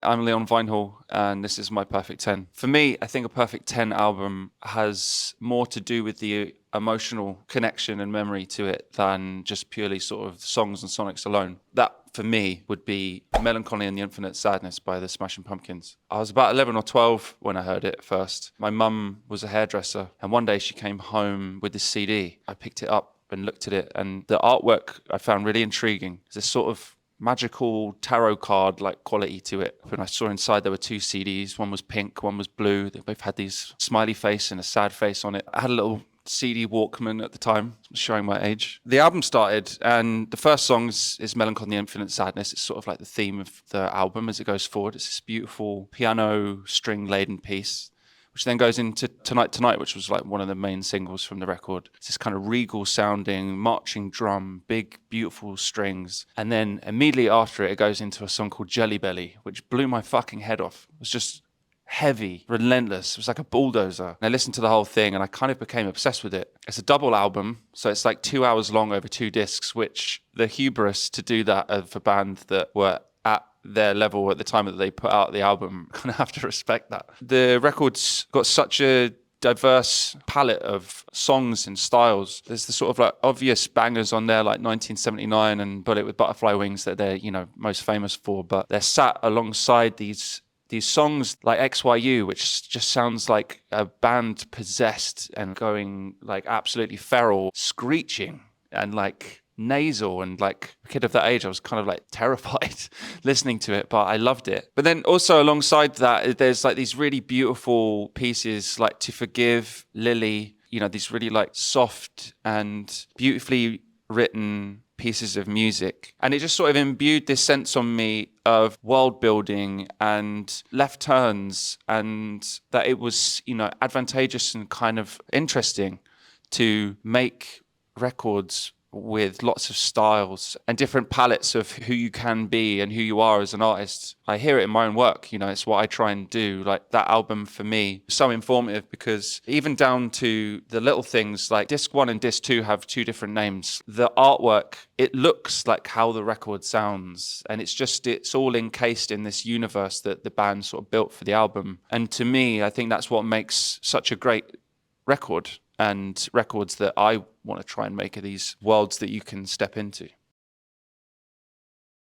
I'm Leon Vynehall, and this is my Perfect 10. For me, I think a Perfect 10 album has more to do with the emotional connection and memory to it than just purely sort of songs and sonics alone. That, for me, would be Mellon Collie and the Infinite Sadness by the Smashing Pumpkins. I was about 11 or 12 when I heard it first. My mum was a hairdresser, and one day she came home with this CD. I picked it up and looked at it, and the artwork I found really intriguing. It's this sort of magical tarot card like quality to it. When I saw inside, there were two CDs. One was pink, one was blue. They both had these smiley face and a sad face on it. I had a little CD Walkman at the time, showing my age. The album started, and the first song is Mellon Collie and the Infinite Sadness. It's sort of like the theme of the album as it goes forward. It's this beautiful piano string laden piece, which then goes into Tonight Tonight, which was like one of the main singles from the record. It's this kind of regal sounding, marching drum, big, beautiful strings. And then immediately after it, it goes into a song called Jelly Belly, which blew my fucking head off. It was just heavy, relentless. It was like a bulldozer. And I listened to the whole thing and I kind of became obsessed with it. It's a double album, so it's like 2 hours long over 2 discs, which the hubris to do that of a band that were at their level at the time that they put out the album, kind of have to respect that. The record's got such a diverse palette of songs and styles. There's the sort of like obvious bangers on there like 1979 and Bullet with Butterfly Wings that they're, most famous for, but they're sat alongside these songs like XYU, which just sounds like a band possessed and going like absolutely feral, screeching and like nasal, and like a kid of that age I was kind of like terrified listening to it, but I loved it. But then also alongside that there's like these really beautiful pieces like To Forgive, Lily, these really like soft and beautifully written pieces of music. And it just sort of imbued this sense on me of world building and left turns, and that it was, advantageous and kind of interesting to make records with lots of styles and different palettes of who you can be and who you are as an artist. I hear it in my own work, it's what I try and do. Like that album for me was so informative, because even down to the little things like disc 1 and disc 2 have 2 different names. The artwork, it looks like how the record sounds, and it's all encased in this universe that the band sort of built for the album. And to me, I think that's what makes such a great record, and records that I want to try and make are these worlds that you can step into.